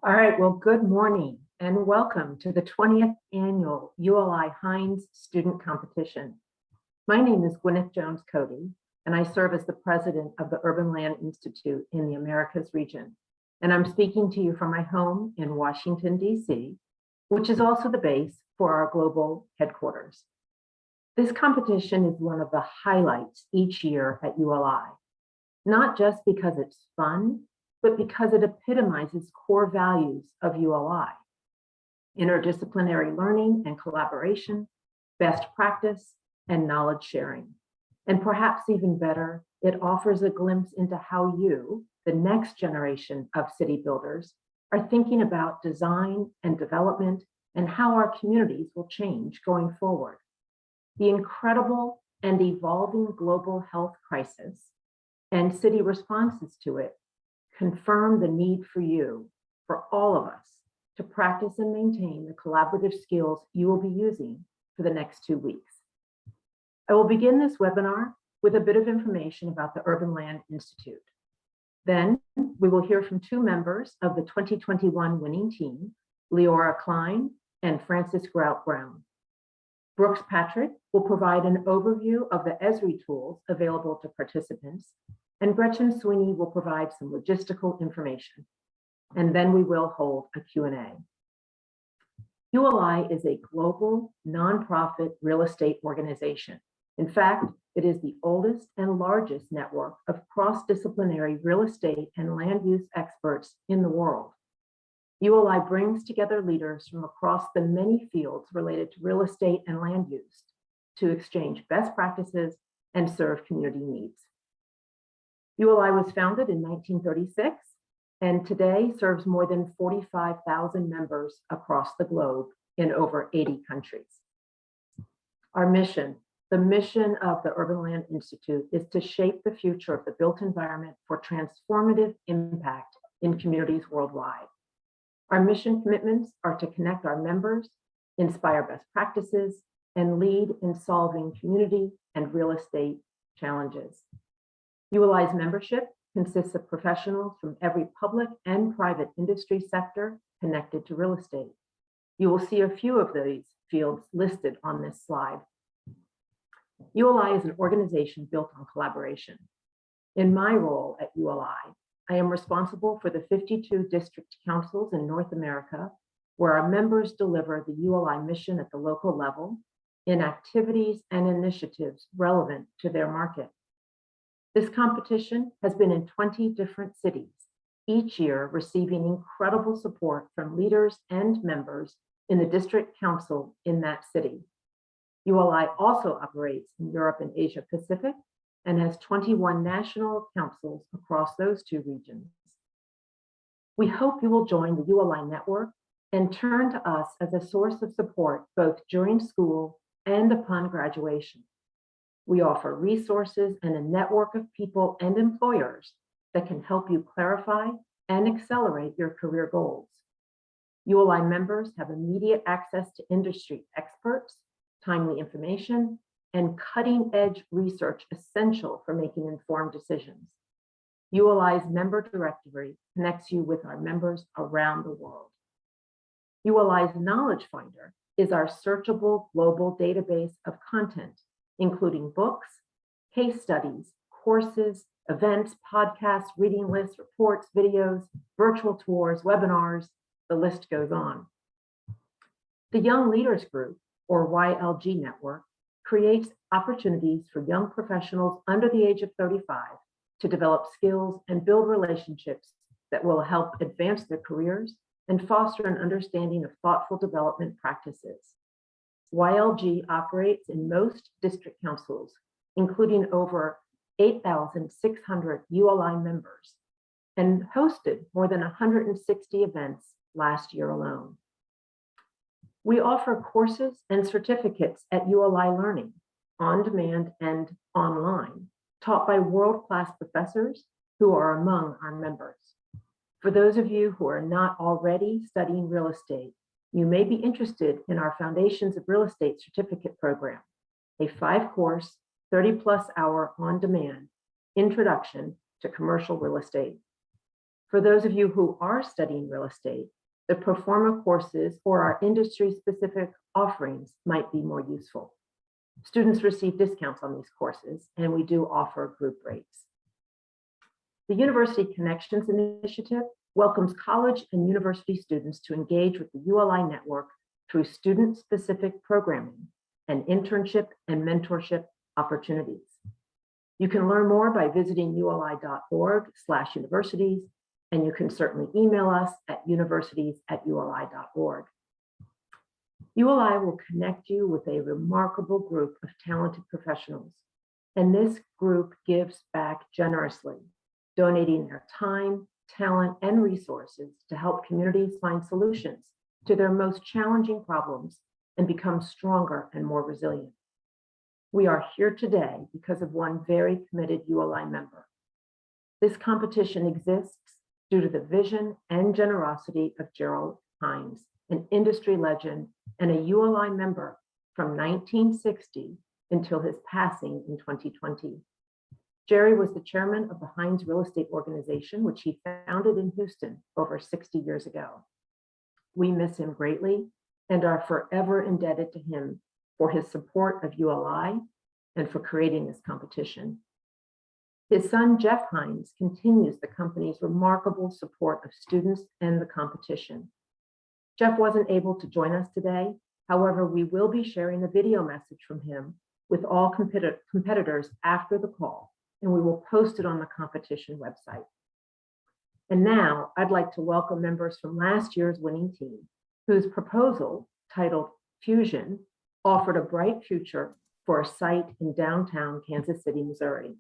All right, well, good morning and welcome to the 20th annual ULI Hines Student Competition. My name is Gwyneth Jones Cody, and I serve as the president of the Urban Land Institute in the Americas region. And I'm speaking to you from my home in Washington, D.C., which is also the base for our global headquarters. This competition is one of the highlights each year at ULI, not just because it's fun, but because it epitomizes core values of ULI: interdisciplinary learning and collaboration, best practice, and knowledge sharing. And perhaps even better, it offers a glimpse into how you, the next generation of city builders, are thinking about design and development and how our communities will change going forward. The incredible and evolving global health crisis and city responses to it confirm the need for you, for all of us, to practice and maintain the collaborative skills you will be using for the next 2 weeks. I will begin this webinar with a bit of information about the Urban Land Institute. Then we will hear from two members of the 2021 winning team, Leaha Klein and Frances Grout Brown. Brooks Patrick will provide an overview of the Esri tools available to participants, and Gretchen Sweeney will provide some logistical information. And then we will hold a Q&A. ULI is a global nonprofit real estate organization. In fact, it is the oldest and largest network of cross-disciplinary real estate and land use experts in the world. ULI brings together leaders from across the many fields related to real estate and land use to exchange best practices and serve community needs. ULI was founded in 1936 and today serves more than 45,000 members across the globe in over 80 countries. Our mission, the mission of the Urban Land Institute, is to shape the future of the built environment for transformative impact in communities worldwide. Our mission commitments are to connect our members, inspire best practices, and lead in solving community and real estate challenges. ULI's membership consists of professionals from every public and private industry sector connected to real estate. You will see a few of these fields listed on this slide. ULI is an organization built on collaboration. In my role at ULI, I am responsible for the 52 district councils in North America, where our members deliver the ULI mission at the local level in activities and initiatives relevant to their market. This competition has been in 20 different cities, each year receiving incredible support from leaders and members in the district council in that city. ULI also operates in Europe and Asia Pacific and has 21 national councils across those two regions. We hope you will join the ULI network and turn to us as a source of support both during school and upon graduation. We offer resources and a network of people and employers that can help you clarify and accelerate your career goals. ULI members have immediate access to industry experts, timely information, and cutting-edge research essential for making informed decisions. ULI's member directory connects you with our members around the world. ULI's Knowledge Finder is our searchable global database of content, including books, case studies, courses, events, podcasts, reading lists, reports, videos, virtual tours, webinars, the list goes on. The Young Leaders Group, or YLG Network, creates opportunities for young professionals under the age of 35 to develop skills and build relationships that will help advance their careers and foster an understanding of thoughtful development practices. YLG operates in most district councils, including over 8,600 ULI members, and hosted more than 160 events last year alone. We offer courses and certificates at ULI Learning, on demand and online, taught by world-class professors who are among our members. For those of you who are not already studying real estate, you may be interested in our Foundations of Real Estate certificate program, a 5-course, 30-plus hour on-demand introduction to commercial real estate. For those of you who are studying real estate, the pro forma courses or our industry-specific offerings might be more useful. Students receive discounts on these courses, and we do offer group rates. The University Connections Initiative welcomes college and university students to engage with the ULI network through student-specific programming and internship and mentorship opportunities. You can learn more by visiting uli.org/universities, and you can certainly email us at universities@uli.org. ULI will connect you with a remarkable group of talented professionals, and this group gives back generously, donating their time, talent, and resources to help communities find solutions to their most challenging problems and become stronger and more resilient. We are here today because of one very committed ULI member. This competition exists due to the vision and generosity of Gerald Hines, an industry legend and a ULI member from 1960 until his passing in 2020. Jerry was the chairman of the Hines Real Estate Organization, which he founded in Houston over 60 years ago. We miss him greatly and are forever indebted to him for his support of ULI and for creating this competition. His son, Jeff Hines, continues the company's remarkable support of students and the competition. Jeff wasn't able to join us today. However, we will be sharing a video message from him with all competitors after the call, and we will post it on the competition website. And now I'd like to welcome members from last year's winning team, whose proposal, titled Fusion, offered a bright future for a site in downtown Kansas City, Missouri.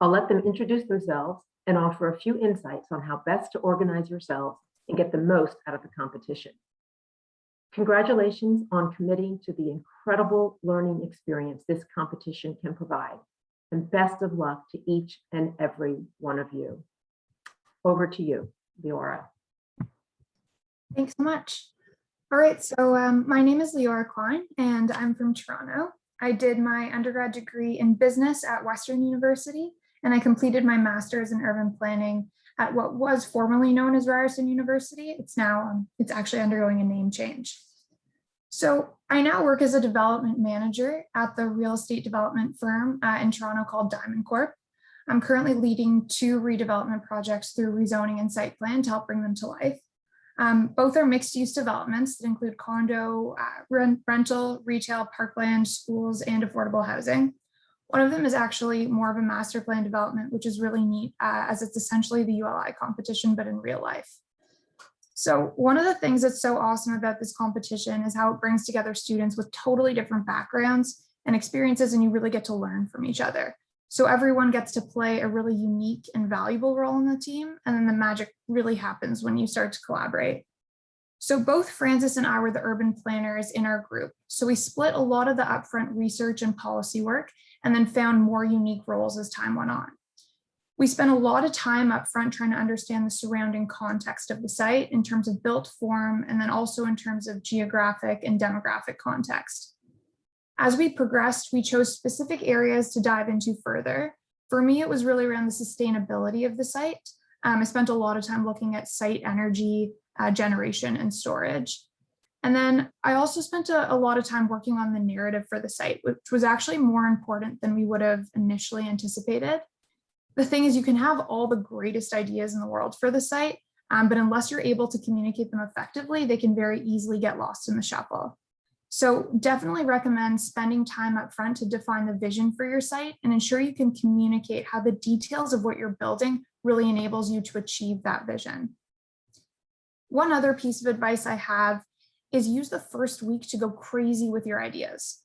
I'll let them introduce themselves and offer a few insights on how best to organize yourselves and get the most out of the competition. Congratulations on committing to the incredible learning experience this competition can provide, and best of luck to each and every one of you. Over to you, Leora. Thanks so much. All right, so my name is Leaha Klein, and I'm from Toronto. I did my undergrad degree in business at Western University, and I completed my master's in urban planning at what was formerly known as Ryerson University. It's now, it's actually undergoing a name change. So I now work as a development manager at the real estate development firm in Toronto called Diamond Corp. I'm currently leading 2 redevelopment projects through rezoning and site plan to help bring them to life. Both are mixed use developments that include condo, rental, retail, parkland, schools, and affordable housing. One of them is actually more of a master plan development, which is really neat as it's essentially the ULI competition, but in real life. So one of the things that's so awesome about this competition is how it brings together students with totally different backgrounds and experiences, and you really get to learn from each other. So everyone gets to play a really unique and valuable role in the team, and then the magic really happens when you start to collaborate. So both Francis and I were the urban planners in our group. So we split a lot of the upfront research and policy work and then found more unique roles as time went on. We spent a lot of time up front trying to understand the surrounding context of the site in terms of built form, and then also in terms of geographic and demographic context. As we progressed, we chose specific areas to dive into further. For me, it was really around the sustainability of the site. I spent a lot of time looking at site energy, generation, and storage. And then I also spent a lot of time working on the narrative for the site, which was actually more important than we would have initially anticipated. The thing is, you can have all the greatest ideas in the world for the site, but unless you're able to communicate them effectively, they can very easily get lost in the shuffle. So definitely recommend spending time up front to define the vision for your site and ensure you can communicate how the details of what you're building really enables you to achieve that vision. One other piece of advice I have is use the first week to go crazy with your ideas.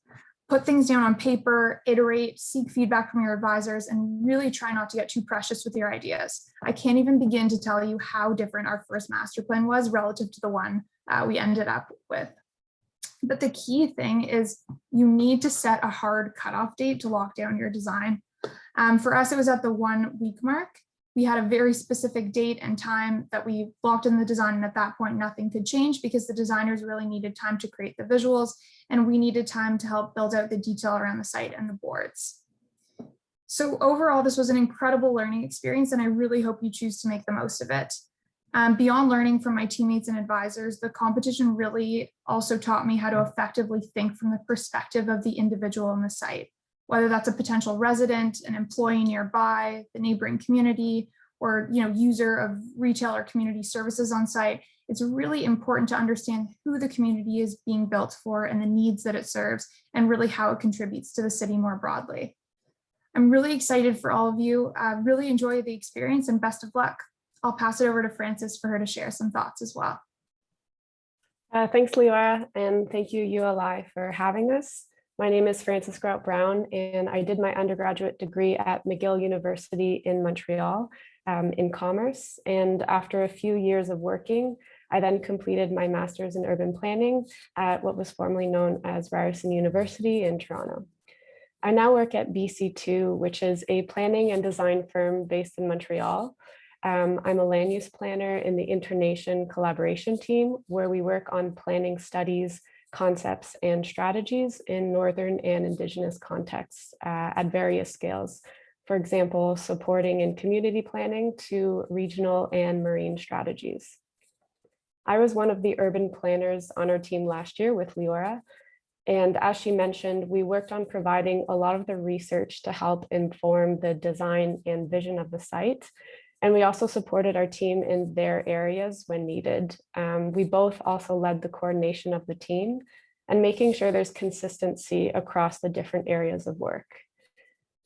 Put things down on paper, iterate, seek feedback from your advisors, and really try not to get too precious with your ideas. I can't even begin to tell you how different our first master plan was relative to the one we ended up with. But the key thing is you need to set a hard cutoff date to lock down your design. For us, it was at the 1 week mark. We had a very specific date and time that we locked in the design, and at that point, nothing could change because the designers really needed time to create the visuals, and we needed time to help build out the detail around the site and the boards. So overall, this was an incredible learning experience, and I really hope you choose to make the most of it. Beyond learning from my teammates and advisors, the competition really also taught me how to effectively think from the perspective of the individual on the site, whether that's a potential resident, an employee nearby, the neighboring community, or user of retail or community services on site. It's really important to understand who the community is being built for and the needs that it serves, and really how it contributes to the city more broadly. I'm really excited for all of you. Really enjoy the experience and best of luck. I'll pass it over to Frances for her to share some thoughts as well. Thanks, Leaha, and thank you, ULI, for having us. My name is Frances Grout Brown, and I did my undergraduate degree at McGill University in Montreal in commerce. And after a few years of working, I then completed my master's in urban planning at what was formerly known as Ryerson University in Toronto. I now work at BC2, which is a planning and design firm based in Montreal. I'm a land use planner in the Internation collaboration team, where we work on planning studies, concepts, and strategies in Northern and Indigenous contexts at various scales. For example, supporting in community planning to regional and marine strategies. I was one of the urban planners on our team last year with Leaha. And as she mentioned, we worked on providing a lot of the research to help inform the design and vision of the site. And we also supported our team in their areas when needed. We both also led the coordination of the team and making sure there's consistency across the different areas of work.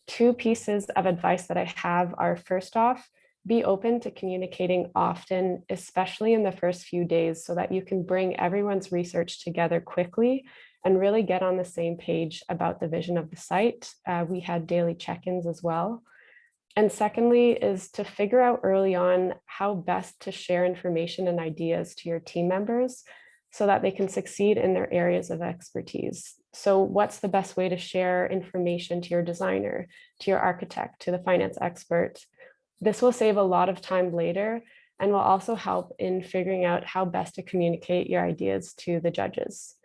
Two pieces of advice that I have are, first off, be open to communicating often, especially in the first few days, so that you can bring everyone's research together quickly and really get on the same page about the vision of the site. We had daily check-ins as well. And secondly, is to figure out early on how best to share information and ideas to your team members so that they can succeed in their areas of expertise. So what's the best way to share information to your designer, to your architect, to the finance expert? This will save a lot of time later and will also help in figuring out how best to communicate your ideas to the judges.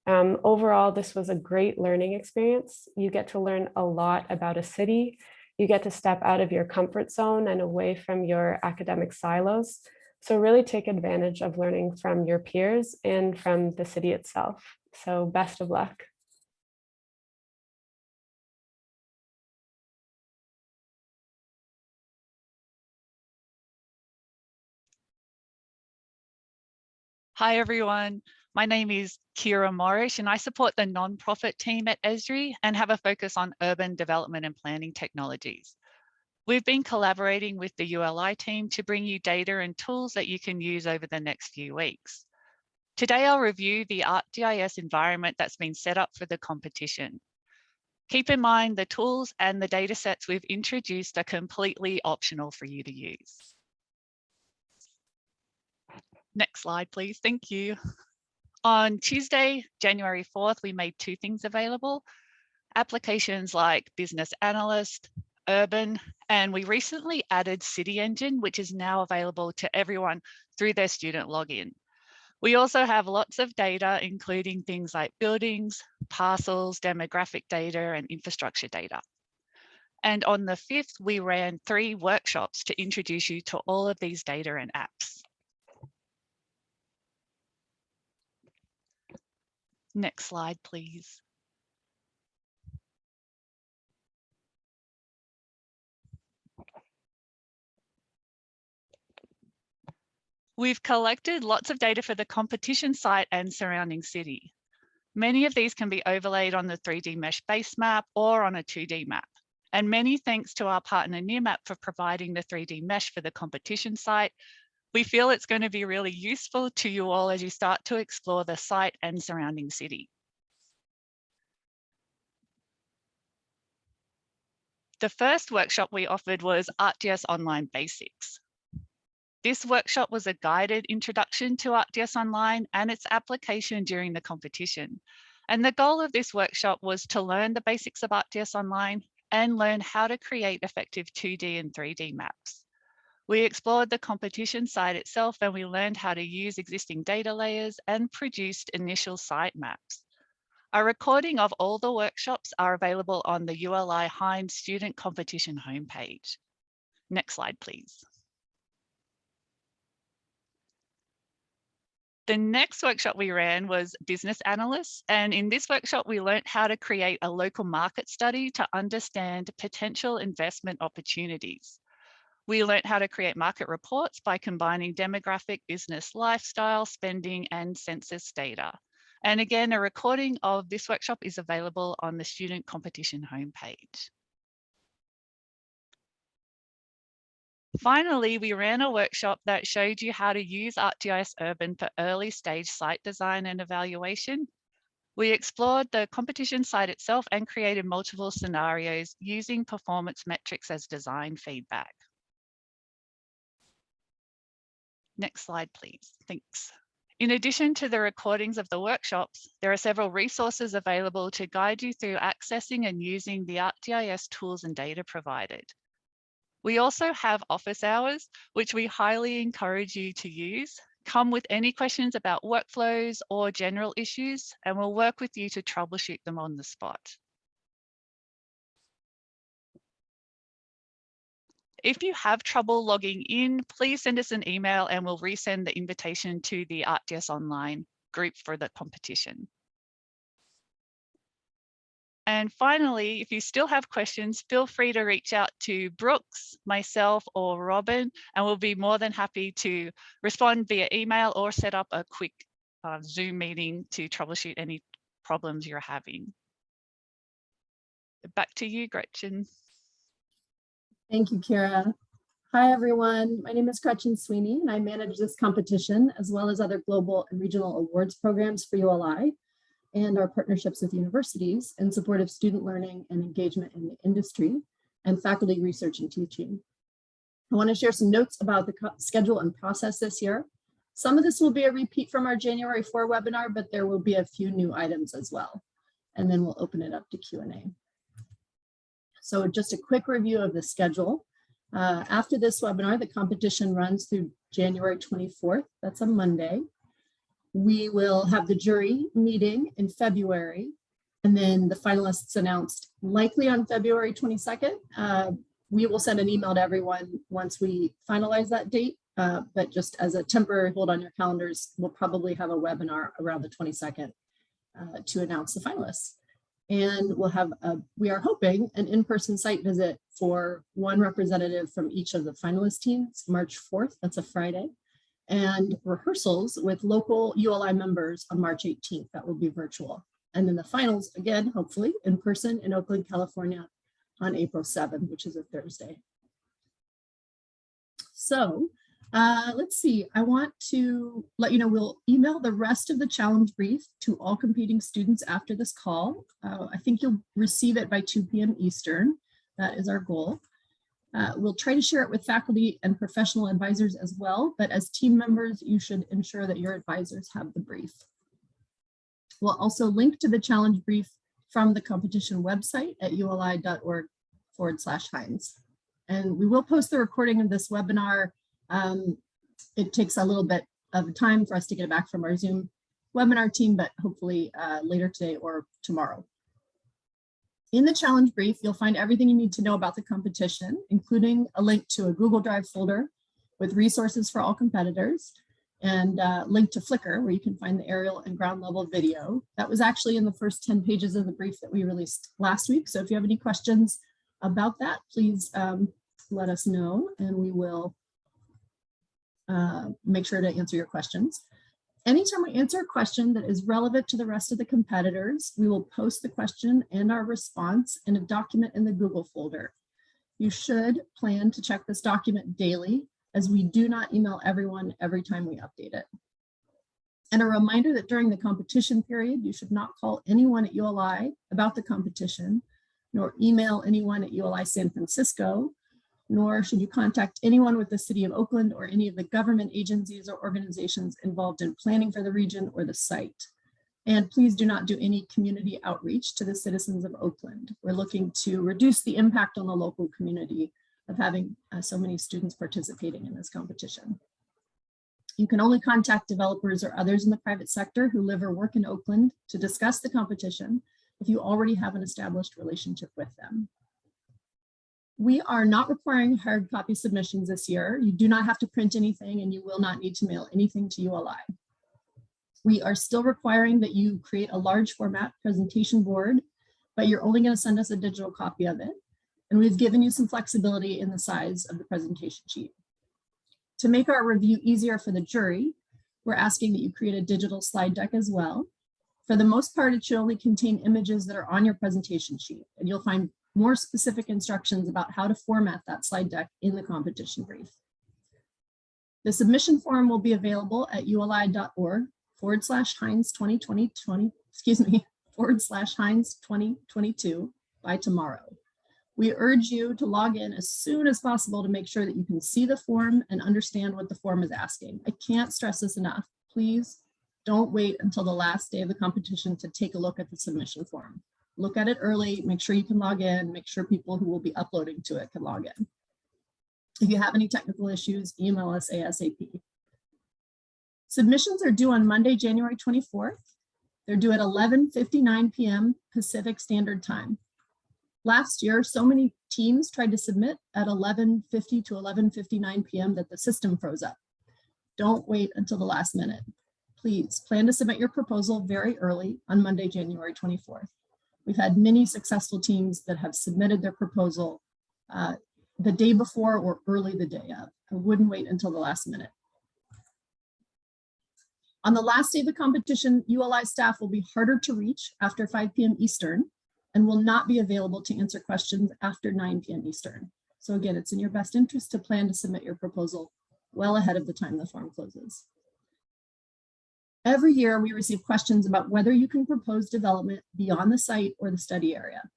Overall, this was a great learning experience. You get to learn a lot about a city. You get to step out of your comfort zone and away from your academic silos. So really take advantage of learning from your peers and from the city itself. So best of luck. Hi, everyone. My name is Kira Morish, and I support the nonprofit team at Esri and have a focus on urban development and planning technologies. We've been collaborating with the ULI team to bring you data and tools that you can use over the next few weeks. Today, I'll review the ArcGIS environment that's been set up for the competition. Keep in mind the tools and the data sets we've introduced are completely optional for you to use. Next slide, please. Thank you. On Tuesday, January 4th, we made two things available: applications like Business Analyst, Urban, and we recently added City Engine, which is now available to everyone through their student login. We also have lots of data, including things like buildings, parcels, demographic data, and infrastructure data. And on the 5th, we ran 3 workshops to introduce you to all of these data and apps. Next slide, please. We've collected lots of data for the competition site and surrounding city. Many of these can be overlaid on the 3D mesh base map or on a 2D map. And many thanks to our partner Nearmap for providing the 3D mesh for the competition site. We feel it's going to be really useful to you all as you start to explore the site and surrounding city. The first workshop we offered was ArcGIS Online Basics. This workshop was a guided introduction to ArcGIS Online and its application during the competition. And the goal of this workshop was to learn the basics of ArcGIS Online and learn how to create effective 2D and 3D maps. We explored the competition site itself, and we learned how to use existing data layers and produced initial site maps. A recording of all the workshops are available on the ULI Hines Student Competition homepage. Next slide, please. The next workshop we ran was Business Analysts, and in this workshop we learned how to create a local market study to understand potential investment opportunities. We learned how to create market reports by combining demographic, business, lifestyle, spending, and census data. And again, a recording of this workshop is available on the Student Competition homepage. Finally, we ran a workshop that showed you how to use ArcGIS Urban for early stage site design and evaluation. We explored the competition site itself and created multiple scenarios using performance metrics as design feedback. Next slide, please. Thanks. In addition to the recordings of the workshops, there are several resources available to guide you through accessing and using the ArcGIS tools and data provided. We also have office hours, which we highly encourage you to use. Come with any questions about workflows or general issues, and we'll work with you to troubleshoot them on the spot. If you have trouble logging in, please send us an email and we'll resend the invitation to the ArcGIS Online group for the competition. And finally, if you still have questions, feel free to reach out to Brooks, myself, or Robin, and we'll be more than happy to respond via email or set up a quick Zoom meeting to troubleshoot any problems you're having. Back to you, Gretchen. Thank you, Kira. Hi, everyone. My name is Gretchen Sweeney, and I manage this competition as well as other global and regional awards programs for ULI and our partnerships with universities in support of student learning and engagement in the industry and faculty research and teaching. I want to share some notes about the schedule and process this year. Some of this will be a repeat from our January 4 webinar, but there will be a few new items as well. And then we'll open it up to Q&A. So just a quick review of the schedule. After this webinar, the competition runs through January 24th. That's a Monday. We will have the jury meeting in February, and then the finalists announced likely on February 22nd. We will send an email to everyone once we finalize that date, but just as a temporary hold on your calendars, we'll probably have a webinar around the 22nd to announce the finalists. And we'll have, we are hoping, an in-person site visit for one representative from each of the finalist teams, March 4th, that's a Friday, and rehearsals with local ULI members on March 18th, that will be virtual. And then the finals, again, hopefully in person in Oakland, California on April 7th, which is a Thursday. So let's see, I want to let you know, we'll email the rest of the challenge brief to all competing students after this call. I think you'll receive it by 2 p.m. Eastern. That is our goal. We'll try to share it with faculty and professional advisors as well, but as team members, you should ensure that your advisors have the brief. We'll also link to the challenge brief from the competition website at uli.org/Hines. And we will post the recording of this webinar. It takes a little bit of time for us to get it back from our Zoom webinar team, but hopefully later today or tomorrow. In the challenge brief, you'll find everything you need to know about the competition, including a link to a Google Drive folder with resources for all competitors and a link to Flickr, where you can find the aerial and ground level video. That was actually in the first 10 pages of the brief that we released last week. So if you have any questions about that, please let us know and we will make sure to answer your questions. Anytime we answer a question that is relevant to the rest of the competitors, we will post the question and our response in a document in the Google folder. You should plan to check this document daily, as we do not email everyone every time we update it. And a reminder that during the competition period, you should not call anyone at ULI about the competition, nor email anyone at ULI San Francisco, nor should you contact anyone with the City of Oakland or any of the government agencies or organizations involved in planning for the region or the site. And please do not do any community outreach to the citizens of Oakland. We're looking to reduce the impact on the local community of having so many students participating in this competition. You can only contact developers or others in the private sector who live or work in Oakland to discuss the competition if you already have an established relationship with them. We are not requiring hard copy submissions this year. You do not have to print anything and you will not need to mail anything to ULI. We are still requiring that you create a large format presentation board, but you're only going to send us a digital copy of it. And we've given you some flexibility in the size of the presentation sheet. To make our review easier for the jury, we're asking that you create a digital slide deck as well. For the most part, it should only contain images that are on your presentation sheet, and you'll find more specific instructions about how to format that slide deck in the competition brief. The submission form will be available at uli.org/Hines 2022 by tomorrow. We urge you to log in as soon as possible to make sure that you can see the form and understand what the form is asking. I can't stress this enough. Please don't wait until the last day of the competition to take a look at the submission form. Look at it early, make sure you can log in, make sure people who will be uploading to it can log in. If you have any technical issues, email us ASAP. Submissions are due on Monday, January 24th. They're due at 11:59 p.m. Pacific Standard Time. Last year, so many teams tried to submit at 11:50 to 11:59 p.m. that the system froze up. Don't wait until the last minute. Please plan to submit your proposal very early on Monday, January 24th. We've had many successful teams that have submitted their proposal the day before or early the day of. I wouldn't wait until the last minute. On the last day of the competition, ULI staff will be harder to reach after 5 p.m. Eastern and will not be available to answer questions after 9 p.m. Eastern. So again, it's in your best interest to plan to submit your proposal well ahead of the time the form closes. Every year we receive questions about whether you can propose development beyond the site or the study area.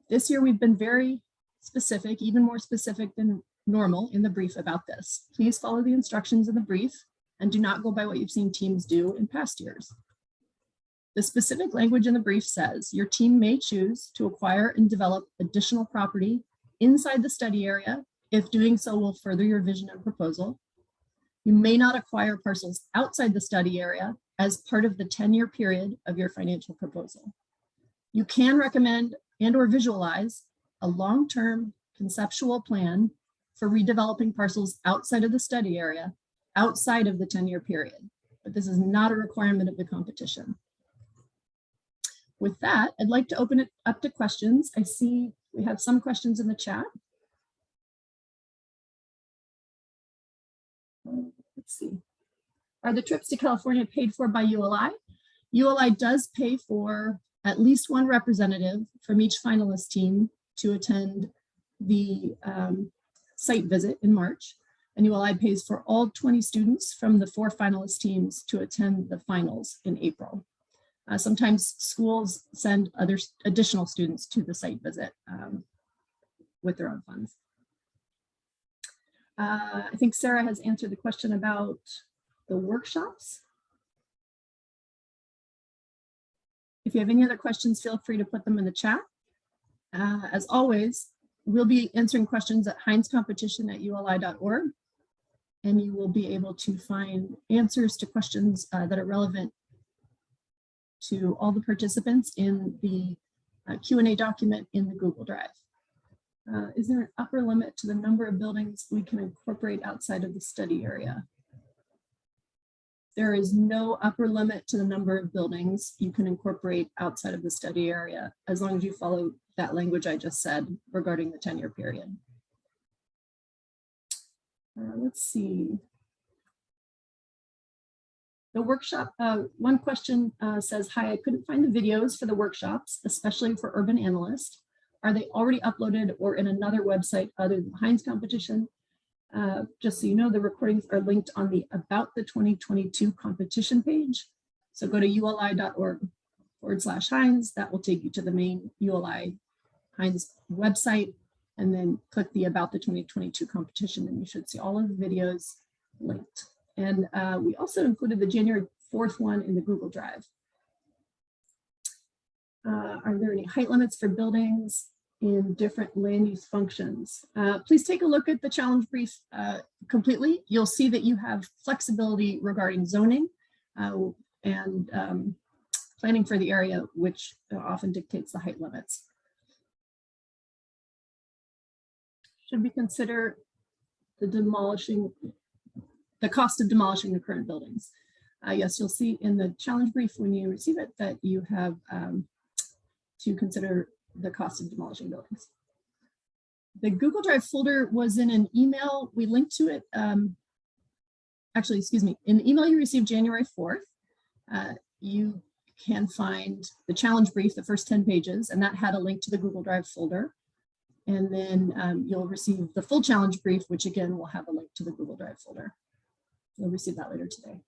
This year we've been very specific, even more specific than normal in the brief about this. Please follow the instructions in the brief and do not go by what you've seen teams do in past years. The specific language in the brief says your team may choose to acquire and develop additional property inside the study area if doing so will further your vision and proposal. You may not acquire parcels outside the study area as part of the 10-year period of your financial proposal. You can recommend and or visualize a long-term conceptual plan for redeveloping parcels outside of the study area, outside of the 10-year period, but this is not a requirement of the competition. With that, I'd like to open it up to questions. I see we have some questions in the chat. Let's see. Are the trips to California paid for by ULI? ULI does pay for at least one representative from each finalist team to attend the site visit in March, and ULI pays for all 20 students from the 4 finalist teams to attend the finals in April. Sometimes schools send other additional students to the site visit with their own funds. I think Sarah has answered the question about the workshops. If you have any other questions, feel free to put them in the chat. As always, we'll be answering questions at hinescompetition@uli.org, and you will be able to find answers to questions that are relevant to all the participants in the Q&A document in the Google Drive. Is there an upper limit to the number of buildings we can incorporate outside of the study area? There is no upper limit to the number of buildings you can incorporate outside of the study area, as long as you follow that language I just said regarding the 10-year period. Let's see. The workshop, one question says, hi, I couldn't find the videos for the workshops, especially for urban analysts. Are they already uploaded or in another website other than Hines Competition? Just so you know, the recordings are linked on the About the 2022 competition page. So go to uli.org/Hines. That will take you to the main ULI Hines website, and then click the About the 2022 competition, and you should see all of the videos linked. And we also included the January 4th one in the Google Drive. Are there any height limits for buildings? in different land use functions. Please take a look at the challenge brief completely. You'll see that you have flexibility regarding zoning and planning for the area, which often dictates the height limits. Should we consider the cost of demolishing the current buildings? Yes, you'll see in the challenge brief when you receive it that you have to consider the cost of demolishing buildings. The Google Drive folder was in an email. We linked to it. Actually, excuse me, in the email you received January 4th, you can find the challenge brief, the first 10 pages, and that had a link to the Google Drive folder. And then you'll receive the full challenge brief, which again will have a link to the Google Drive folder. You'll receive that later today.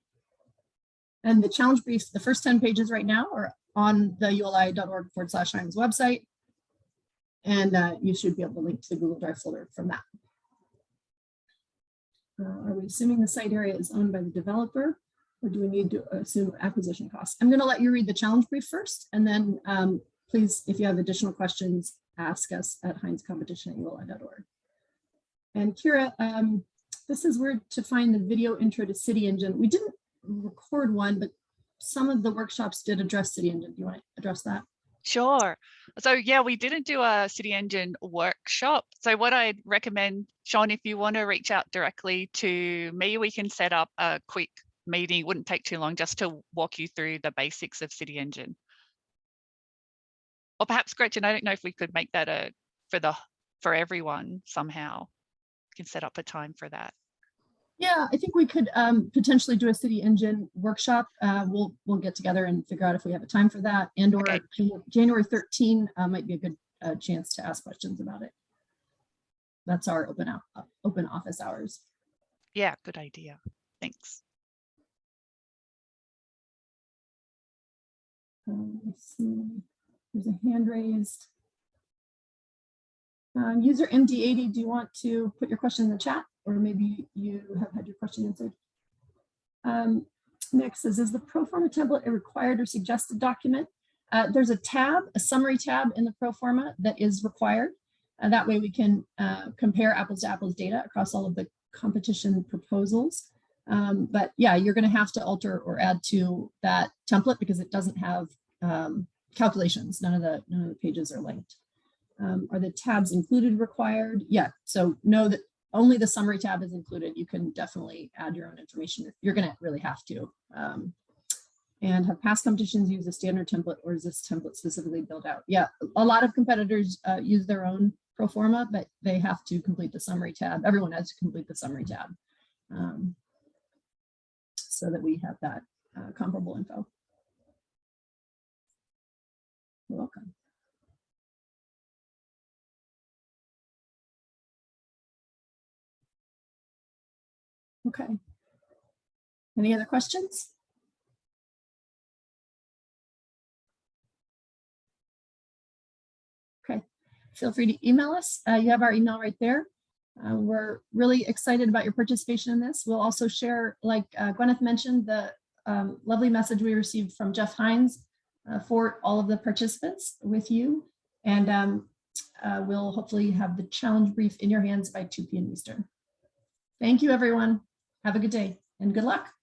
And the challenge brief, the first 10 pages right now are on the uli.org/Hines website. And you should be able to link to the Google Drive folder from that. Are we assuming the site area is owned by the developer, or do we need to assume acquisition costs? I'm going to let you read the challenge brief first, and then please, if you have additional questions, ask us at hinescompetition@uli.org. And Kira, this is where to find the video intro to City Engine. We didn't record one, but some of the workshops did address City Engine. Do you want to address that? Sure. So yeah, we didn't do a City Engine workshop. So what I'd recommend, Sean, if you want to reach out directly to me, we can set up a quick meeting. It wouldn't take too long just to walk you through the basics of City Engine. Or perhaps Gretchen, I don't know if we could make that for everyone somehow. We can set up a time for that. Yeah, I think we could potentially do a City Engine workshop. We'll get together and figure out if we have a time for that, and or Okay. January 13 might be a good chance to ask questions about it. That's our open office hours. Yeah, good idea. Thanks. Let's see. There's a hand raised. User MD80, do you want to put your question in the chat, or maybe you have had your question answered? Next says, is the pro forma template a required or suggested document? There's a tab, a summary tab in the pro forma that is required. That way we can compare apples to apples data across all of the competition proposals. But yeah, you're going to have to alter or add to that template because it doesn't have calculations. None of the pages are linked. Are the tabs included required? Yeah, so know that only the summary tab is included. You can definitely add your own information. You're going to really have to. And have past competitions use a standard template, or is this template specifically built out? Yeah, a lot of competitors use their own pro forma, but they have to complete the summary tab. Everyone has to complete the summary tab so that we have that comparable info. You're welcome. Okay. Any other questions? Okay, feel free to email us. You have our email right there. We're really excited about your participation in this. We'll also share, like Gwyneth mentioned, the lovely message we received from Jeff Hines for all of the participants with you. And we'll hopefully have the challenge brief in your hands by 2 p.m. Eastern. Thank you, everyone. Have a good day and good luck.